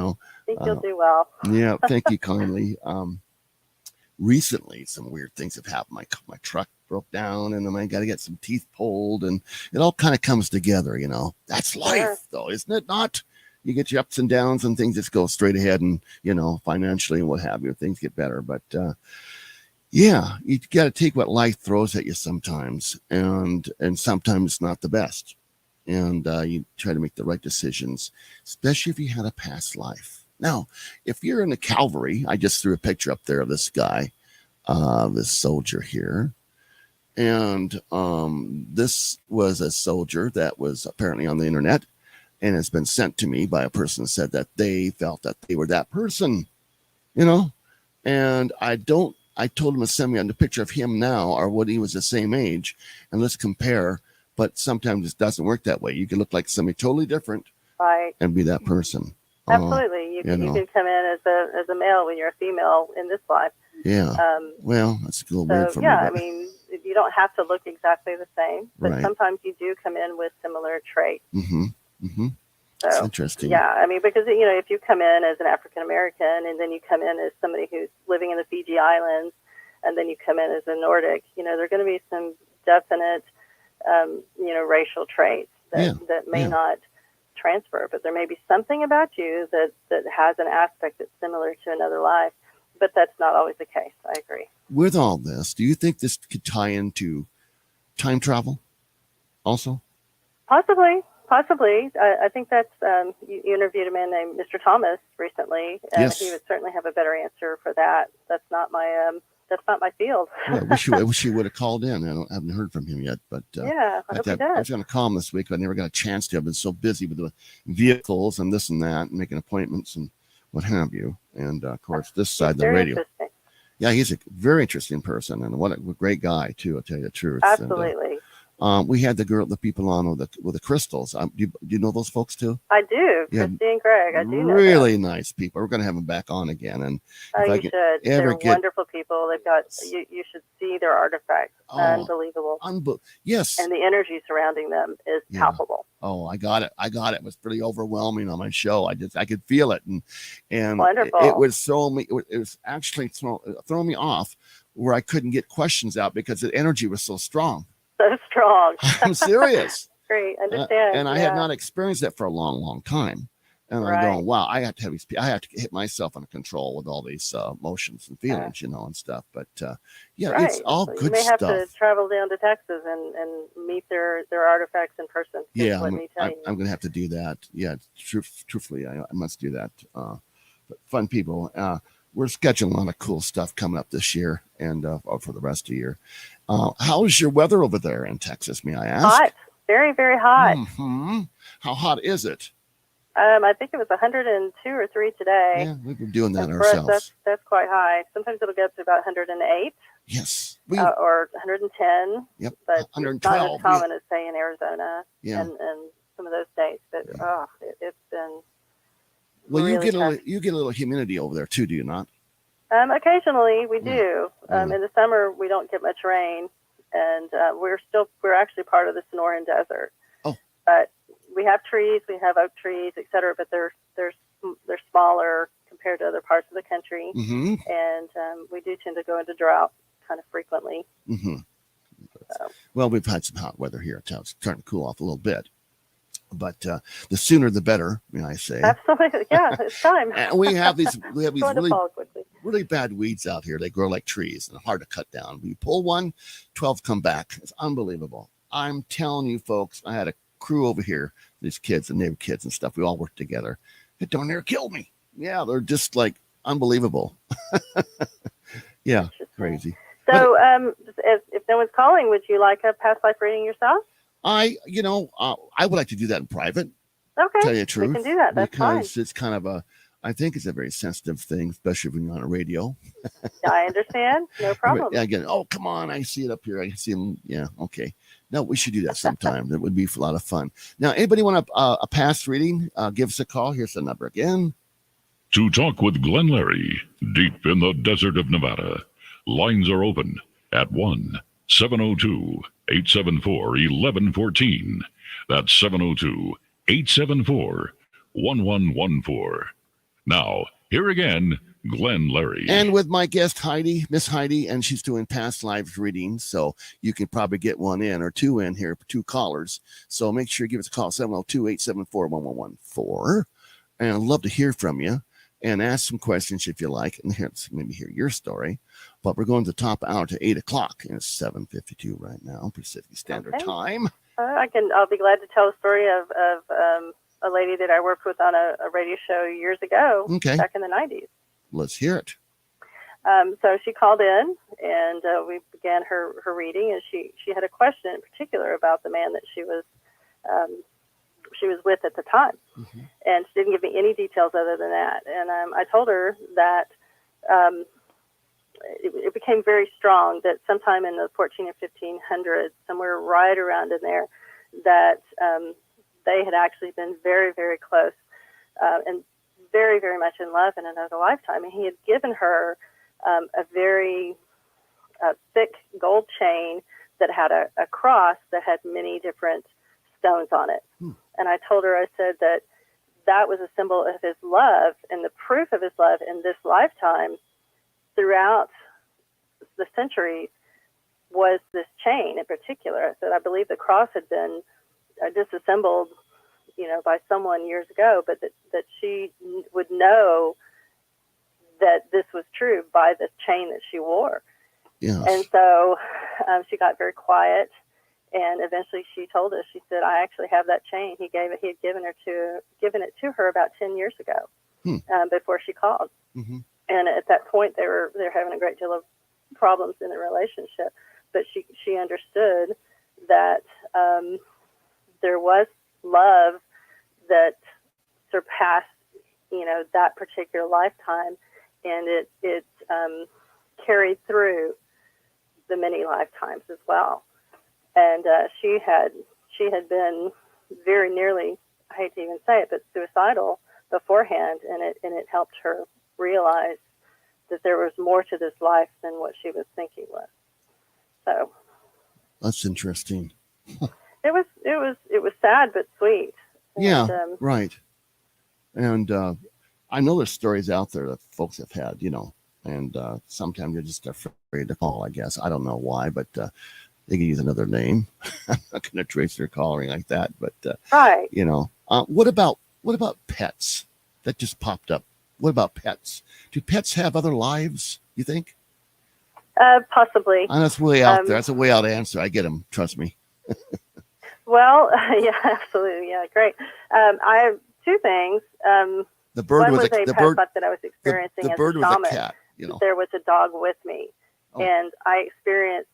think you'll do well. Yeah, thank you kindly. Recently, some weird things have happened. My truck broke down, and then I got to get some teeth pulled, and it all kind of comes together, That's life, though, isn't it not? You get your ups and downs, and things just go straight ahead, and, financially and what have you, things get better. But, yeah, you got to take what life throws at you sometimes, and sometimes it's not the best. And you try to make the right decisions, especially if you had a past life. Now, if you're in the cavalry, I just threw a picture up there of this guy, this soldier here. And this was a soldier that was apparently on the internet and has been sent to me by a person who said that they felt that they were that person, And I told him to send me a picture of him now or when he was the same age, and let's compare. But sometimes it doesn't work that way. You can look like somebody totally different, right, and be that person. Absolutely, you can come in as a male when you're a female in this life. Yeah. Well, that's a little weird for me. Yeah, I mean, you don't have to look exactly the same, but right. Sometimes you do come in with similar traits. Mm-hmm. Mm-hmm. So, that's interesting. Yeah, I mean, because if you come in as an African American and then you come in as somebody who's living in the Fiji Islands, and then you come in as a Nordic, there are going to be some definite, racial traits that may not transfer, but there may be something about you that has an aspect that's similar to another life, but that's not always the case. I agree. With all this, do you think this could tie into time travel also? Possibly. I think that's, you interviewed a man named Mr. Thomas recently, and yes. He would certainly have a better answer for that. That's not my field. Yeah, I wish he would have called in. I haven't heard from him yet, but yeah, I hope he does. I was going to call him this week, but I never got a chance to. I've been so busy with the vehicles and this and that, and making appointments and what have you. And of course, this side of the radio. Yeah, he's a very interesting person, and what a great guy too. I'll tell you the truth. Absolutely. And, we had the people on with the crystals. Do you know those folks too? I do. Yeah, Christy and Greg. I do know really them. Nice people. We're going to have them back on again. And you should. They're wonderful people. They've got. You should see their artifacts. Unbelievable. Yes. And the energy surrounding them is palpable. Oh, I got it. It was pretty overwhelming on my show. I could feel it, and wonderful. It was throwing me. It was actually throwing me off, where I couldn't get questions out because the energy was so strong. So strong. I'm serious. Great, understand. And I had not experienced that for a long, long time. And I'm going, wow, I have to hit myself under control with all these emotions and feelings, and stuff. But it's all good stuff. You may have to travel down to Texas and meet their artifacts in person. Yeah, I'm going to have to do that. Yeah, truthfully, I must do that. But fun people. We're scheduling a lot of cool stuff coming up this year and for the rest of the year. How's your weather over there in Texas, may I ask? Hot. Very, very hot. Mm-hmm. How hot is it? I think it was 102 or 3 today. Yeah, we've been doing that ourselves. Us, that's quite high. Sometimes it'll get up to about 108. Yes. Or 110. Yep. But 112. It's not as common as, say, in Arizona and some of those states. But, it's been Well, really you get a little humidity over there, too, do you not? Occasionally we do. In the summer we don't get much rain, and we're actually part of the Sonoran Desert. Oh. But we have trees, we have oak trees, etc. But they're smaller compared to other parts of the country, and we do tend to go into drought kind of frequently. So. Well, we've had some hot weather here. It's starting to cool off a little bit. But the sooner the better, I say. Absolutely, yeah, it's time. And we have these really bad weeds out here. They grow like trees and hard to cut down. We pull one, 12 come back. It's unbelievable. I'm telling you, folks, I had a crew over here, these kids, the neighbor kids and stuff. We all worked together. It darn near killed me. Yeah, they're just like unbelievable. Yeah, crazy. So, if no one's calling, would you like a past life reading yourself? I would like to do that in private. Okay. Tell you the truth. We can do that. That's because fine. it's kind of I think it's a very sensitive thing, especially when you're on a radio. I understand. No problem. Again, oh, come on. I see it up here. I can see them. Yeah. Okay. No, we should do that sometime. That would be a lot of fun. Now, anybody want a past reading? Give us a call. Here's the number again. To talk with Glenn Larry, deep in the desert of Nevada, lines are open at 1-702-874-1114. That's 702-874-1114. Now, here again, Glenn Larry. And with my guest, Heidi, Miss Heidi, and she's doing past lives readings, so you can probably get one in or two in here, two callers. So make sure you give us a call, 702-874-1114. And I'd love to hear from you and ask some questions if you like, and maybe hear your story. But we're going to top hour to 8 o'clock, and it's 7:52 right now, Pacific Standard Time. I'll be glad to tell a story of a lady that I worked with on a radio show years ago, back in the 90s. Let's hear it. So she called in, and we began her reading, and she had a question in particular about the man that she was with at the time. And she didn't give me any details other than that. And I told her that it became very strong that sometime in the 14 or 1500s, somewhere right around in there, that they had actually been very, very close and very, very much in love in another lifetime. And he had given her a very thick gold chain that had a cross that had many different stones on it. And I told her, I said that was a symbol of his love, and the proof of his love in this lifetime throughout the centuries was this chain in particular. I said, I believe the cross had been disassembled, by someone years ago, but that she would know that this was true by this chain that she wore. Yes. And so she got very quiet, and eventually she told us, she said, I actually have that chain. He had given it to her about 10 years ago, before she called. And at that point they're having a great deal of problems in the relationship, but she understood that there was love that surpassed that particular lifetime, and it carried through the many lifetimes as well. And she had been very nearly, I hate to even say it, but suicidal beforehand, and it helped her realize that there was more to this life than what she was thinking was. So that's interesting. It was sad but sweet. Yeah, right. And I know there's stories out there that folks have had, and sometimes they're just afraid to call, I guess. I don't know why, but they can use another name. I'm not going to trace their calling like that, but right. What about pets? That just popped up. What about pets? Do pets have other lives, you think? Possibly. That's way out there. That's a way out answer. I get them. Trust me. Well, yeah, absolutely. Yeah, great. I have two things. The bird one was a past life that I was experiencing. The bird as was shaman. a cat. There was a dog with me, and I experienced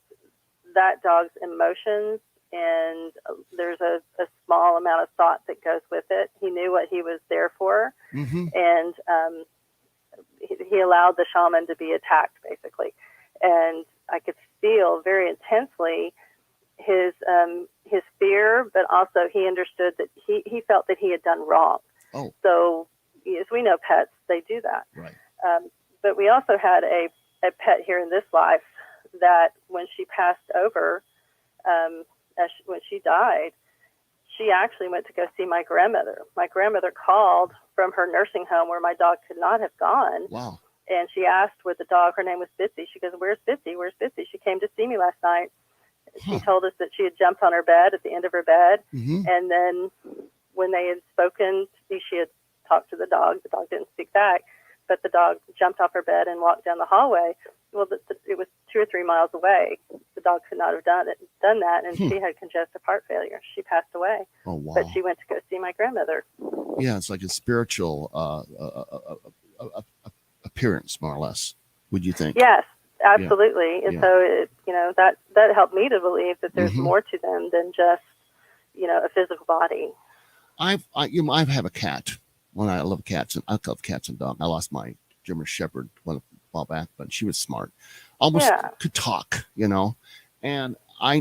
that dog's emotions, and there's a small amount of thought that goes with it. He knew what he was there for, and he allowed the shaman to be attacked, basically. And I could feel very intensely his fear, but also he understood that he felt that he had done wrong. So as we know, pets, they do that. Right. But we also had a pet here in this life that when she passed over, when she died, she actually went to go see my grandmother. My grandmother called from her nursing home where my dog could not have gone. Wow. And she asked with the dog, her name was Bitsy. She goes, "Where's Bitsy? Where's Bitsy? She came to see me last night." She told us that she had jumped on her bed at the end of her bed. Mm-hmm. And then when they had spoken, she had talked to the dog. The dog didn't speak back, but the dog jumped off her bed and walked down the hallway. Well, it was 2 or 3 miles away. The dog could not have done that, and she had congestive heart failure. She passed away. Oh, wow. But she went to go see my grandmother. Yeah, it's like a spiritual appearance, more or less. Would you think? Yes, absolutely. Yeah. And so, that helped me to believe that there's Mm-hmm. more to them than just, a physical body. I have a cat. Well, I love cats, and I love cats and dogs. I lost my German Shepherd a while back, but she was smart, almost could talk, and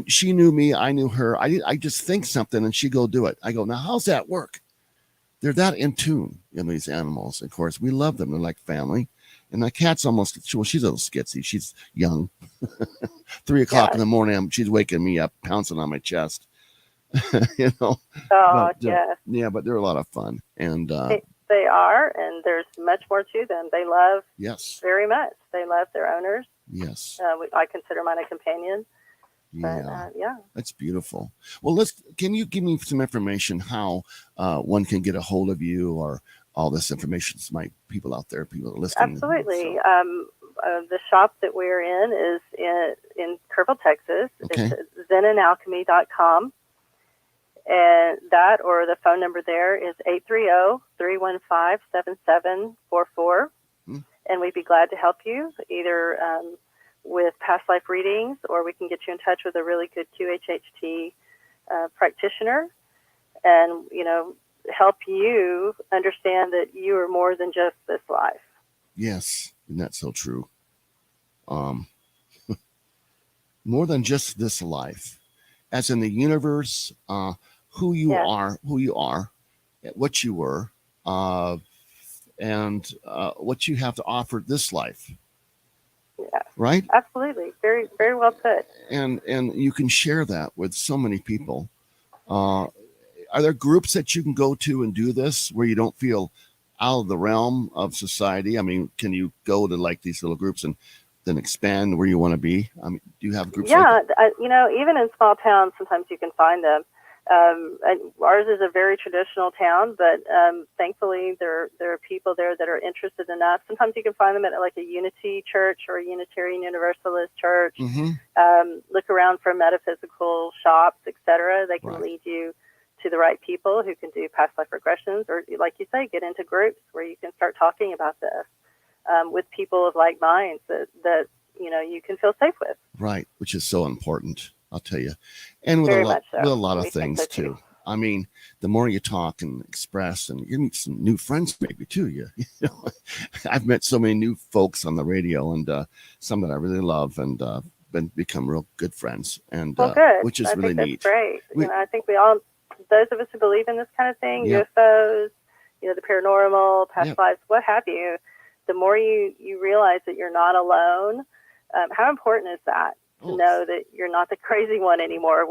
she knew me, I knew her. I just think something and she go do it. I go, now how's that work? They're that in tune, these animals. Of course, we love them. They're like family. And my cat's she's a little skitsy. She's young. 3 o'clock in the morning, she's waking me up, pouncing on my chest. Oh, but, yes. Yeah, but they're a lot of fun. And they are, and there's much more to them. They love very much. They love their owners. Yes. I consider mine a companion. Yeah. But, That's beautiful. Well, can you give me some information how one can get a hold of you, or all this information? People out there, people are listening. Absolutely. The shop that we're in is in Kerrville, Texas. Okay. It's zenandalchemy.com. And that, or the phone number there is 830-315-7744. And we'd be glad to help you either with past life readings, or we can get you in touch with a really good QHHT practitioner and, help you understand that you are more than just this life. Yes. And that's so true. More than just this life, as in the universe, who you are, what you were, and what you have to offer this life. Yeah. Right? Absolutely. Very, very well put. And you can share that with so many people. Are there groups that you can go to and do this where you don't feel out of the realm of society? I mean, can you go to like these little groups and then expand where you want to be? I mean, do you have groups? Yeah, even in small towns, sometimes you can find them. Ours is a very traditional town, but thankfully there are people there that are interested enough. Sometimes you can find them at like a Unity church or a Unitarian Universalist church. Mm-hmm. Look around for metaphysical shops, etc. They can lead you to the right people who can do past life regressions, or like you say, get into groups where you can start talking about this with people of like minds that you can feel safe with. Right, which is so important, I'll tell you. And with a lot of things too. I mean, the more you talk and express, and you meet some new friends maybe too. I've met so many new folks on the radio, and some that I really love, and become real good friends. And good. Which is I really think neat. That's great. I think we all, those of us who believe in this kind of thing, UFOs, the paranormal, past lives, what have you, the more you realize that you're not alone. How important is that? To know that you're not the crazy one anymore.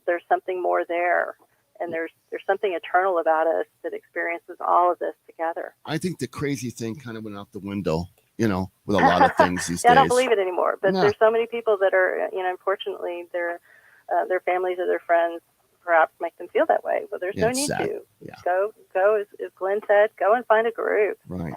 There's something more there, and there's something eternal about us that experiences all of this together. I think the crazy thing kind of went out the window, with a lot of things these days. I don't believe it anymore, but there's so many people that are, unfortunately, their families or their friends perhaps make them feel that way. Well, there's no need to. Go, as Glenn said, go and find a group. Right.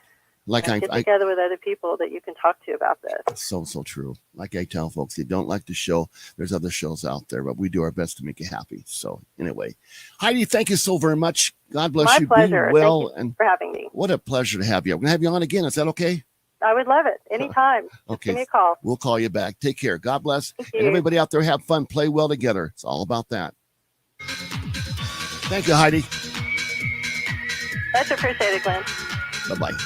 Get together with other people that you can talk to about this. So true. Like I tell folks, you don't like the show, there's other shows out there, but we do our best to make you happy. So anyway, Heidi, thank you so very much. God bless you. My pleasure. Be well. Thank you for having me. What a pleasure to have you. I'm going to have you on again. Is that okay? I would love it. Anytime. Okay. Give me a call. We'll call you back. Take care. God bless. Thank And you. everybody out there, have fun. Play well together. It's all about that. Thank you, Heidi. Much appreciated, Glenn. Bye-bye.